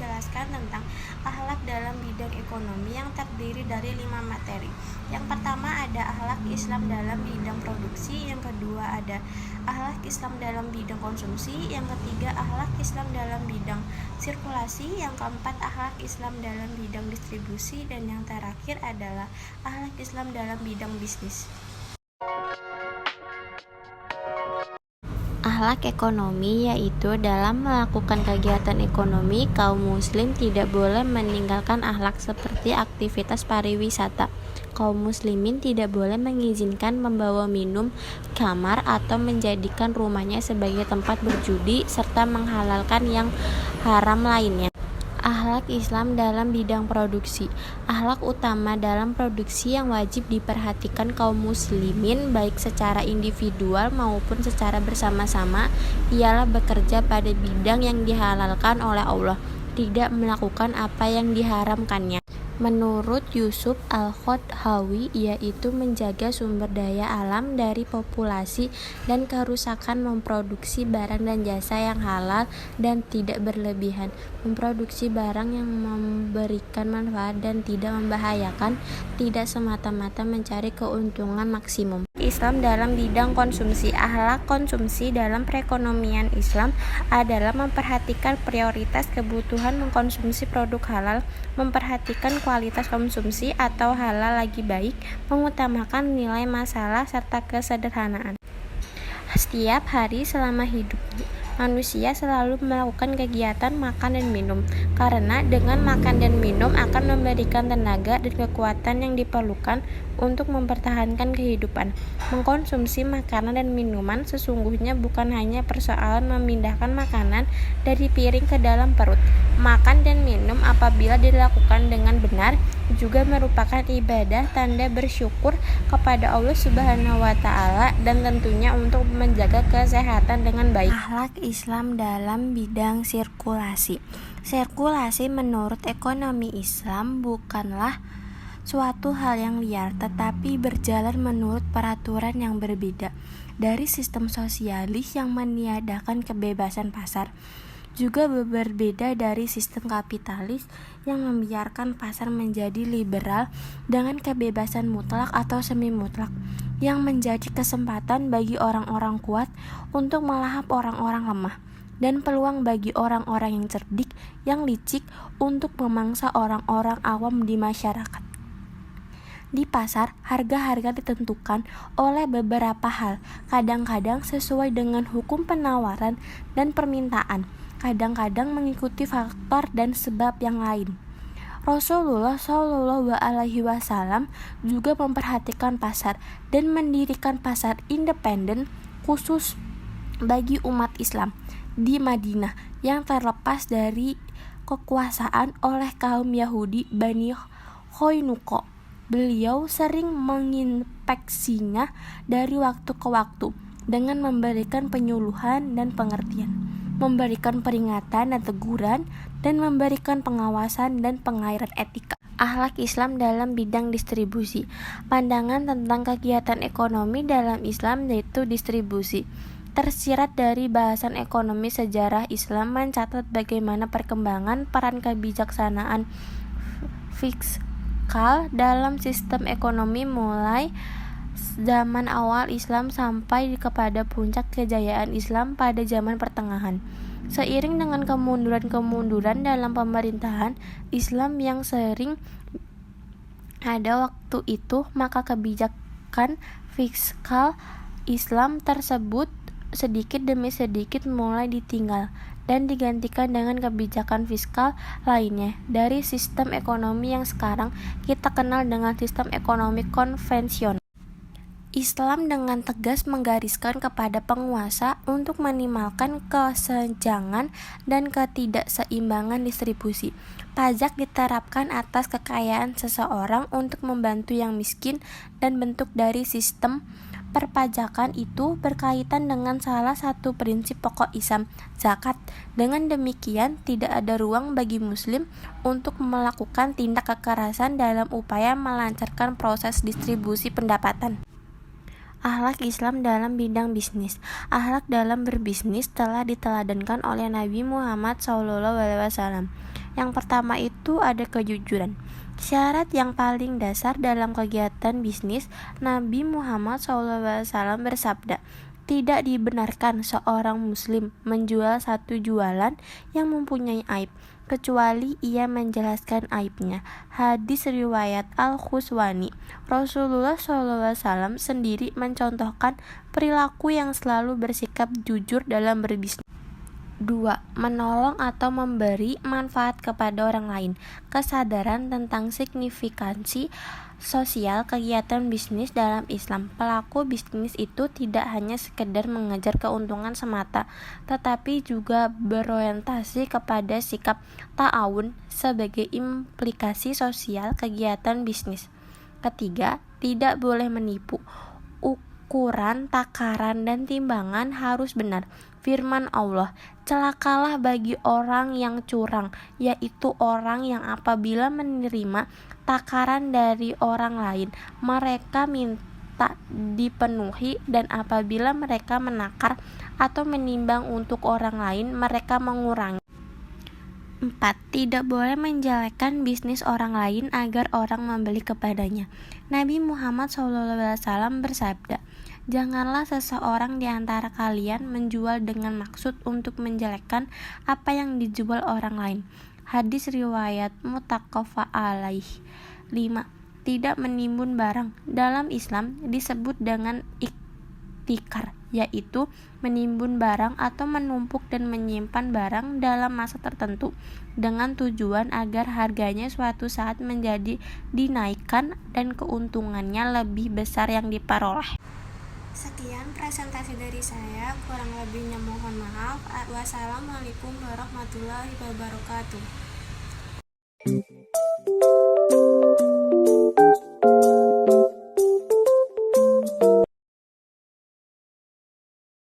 menjelaskan tentang akhlak dalam bidang ekonomi yang terdiri dari 5 materi. Yang pertama ada akhlak Islam dalam bidang produksi, yang kedua ada akhlak Islam dalam bidang konsumsi, yang ketiga akhlak Islam dalam bidang sirkulasi, yang keempat akhlak Islam dalam bidang distribusi, dan yang terakhir adalah akhlak Islam dalam bidang bisnis. Akhlak ekonomi yaitu dalam melakukan kegiatan ekonomi, kaum muslim tidak boleh meninggalkan akhlak seperti aktivitas pariwisata. Kaum muslimin tidak boleh mengizinkan membawa minum, kamar, atau menjadikan rumahnya sebagai tempat berjudi, serta menghalalkan yang haram lainnya. Akhlak Islam dalam bidang produksi. Akhlak utama dalam produksi yang wajib diperhatikan kaum muslimin baik secara individual maupun secara bersama-sama ialah bekerja pada bidang yang dihalalkan oleh Allah, tidak melakukan apa yang diharamkannya. Menurut Yusuf Al-Khodhawi, yaitu menjaga sumber daya alam dari populasi dan kerusakan, memproduksi barang dan jasa yang halal dan tidak berlebihan, memproduksi barang yang memberikan manfaat dan tidak membahayakan, tidak semata-mata mencari keuntungan maksimum. Islam dalam bidang konsumsi. Akhlak konsumsi dalam perekonomian Islam adalah memperhatikan prioritas kebutuhan mengkonsumsi produk halal, memperhatikan kualitas konsumsi atau halal lagi baik, mengutamakan nilai masalah serta kesederhanaan. Setiap hari selama hidup, manusia selalu melakukan kegiatan makan dan minum, karena dengan makan dan minum akan memberikan tenaga dan kekuatan yang diperlukan untuk mempertahankan kehidupan. Mengkonsumsi makanan dan minuman sesungguhnya bukan hanya persoalan memindahkan makanan dari piring ke dalam perut. Makan dan minum apabila dilakukan dengan benar juga merupakan ibadah tanda bersyukur kepada Allah Subhanahu wa Ta'ala, dan tentunya untuk menjaga kesehatan dengan baik. Akhlak Islam dalam bidang sirkulasi. Sirkulasi menurut ekonomi Islam bukanlah suatu hal yang liar, tetapi berjalan menurut peraturan yang berbeda dari sistem sosialis yang meniadakan kebebasan pasar, juga berbeda dari sistem kapitalis yang membiarkan pasar menjadi liberal dengan kebebasan mutlak atau semi mutlak, yang menjadi kesempatan bagi orang-orang kuat untuk melahap orang-orang lemah, dan peluang bagi orang-orang yang cerdik, yang licik untuk memangsa orang-orang awam di masyarakat. Di pasar, harga-harga ditentukan oleh beberapa hal, kadang-kadang sesuai dengan hukum penawaran dan permintaan, kadang-kadang mengikuti faktor dan sebab yang lain. Rasulullah Shallallahu Alaihi Wasallam juga memperhatikan pasar dan mendirikan pasar independen khusus bagi umat Islam di Madinah yang terlepas dari kekuasaan oleh kaum Yahudi Bani Qainuqa. Beliau sering menginspeksinya dari waktu ke waktu dengan memberikan penyuluhan dan pengertian, memberikan peringatan dan teguran, dan memberikan pengawasan dan pengairan etika. Akhlak Islam dalam bidang distribusi. Pandangan tentang kegiatan ekonomi dalam Islam yaitu distribusi. Tersirat dari bahasan ekonomi sejarah Islam mencatat bagaimana perkembangan peran kebijaksanaan fiskal dalam sistem ekonomi mulai zaman awal Islam sampai kepada puncak kejayaan Islam pada zaman pertengahan. Seiring dengan kemunduran dalam pemerintahan Islam yang sering ada waktu itu, maka kebijakan fiskal Islam tersebut sedikit demi sedikit mulai ditinggal dan digantikan dengan kebijakan fiskal lainnya dari sistem ekonomi yang sekarang kita kenal dengan sistem ekonomi konvensional. Islam dengan tegas menggariskan kepada penguasa untuk meminimalkan kesenjangan dan ketidakseimbangan distribusi. Pajak diterapkan atas kekayaan seseorang untuk membantu yang miskin, dan bentuk dari sistem perpajakan itu berkaitan dengan salah satu prinsip pokok Islam, zakat. Dengan demikian, tidak ada ruang bagi muslim untuk melakukan tindak kekerasan dalam upaya melancarkan proses distribusi pendapatan. Akhlak Islam dalam bidang bisnis. Akhlak dalam berbisnis telah diteladankan oleh Nabi Muhammad SAW. Yang pertama itu ada kejujuran. Syarat yang paling dasar dalam kegiatan bisnis, Nabi Muhammad SAW bersabda, tidak dibenarkan seorang muslim menjual satu jualan yang mempunyai aib, kecuali ia menjelaskan aibnya. Hadis riwayat Al-Khuswani. Rasulullah SAW sendiri mencontohkan perilaku yang selalu bersikap jujur dalam berbisnis. 2. Menolong atau memberi manfaat kepada orang lain. Kesadaran tentang signifikansi sosial kegiatan bisnis dalam Islam. Pelaku bisnis itu tidak hanya sekedar mengejar keuntungan semata, tetapi juga berorientasi kepada sikap ta'awun sebagai implikasi sosial kegiatan bisnis. Ketiga, tidak boleh menipu. Ukuran, takaran, dan timbangan harus benar. Firman Allah, celakalah bagi orang yang curang, yaitu orang yang apabila menerima takaran dari orang lain, mereka minta dipenuhi, dan apabila mereka menakar atau menimbang untuk orang lain, mereka mengurangi. 4. Tidak boleh menjelekkan bisnis orang lain agar orang membeli kepadanya. Nabi Muhammad SAW bersabda, janganlah seseorang di antara kalian menjual dengan maksud untuk menjelekkan apa yang dijual orang lain. Hadis riwayat muttafaq alaih. 5. Tidak menimbun barang. Dalam Islam disebut dengan iktikar, yaitu menimbun barang atau menumpuk dan menyimpan barang dalam masa tertentu dengan tujuan agar harganya suatu saat menjadi dinaikkan dan keuntungannya lebih besar yang diperoleh. Sekian presentasi dari saya, kurang lebihnya mohon maaf. Wassalamualaikum warahmatullahi wabarakatuh.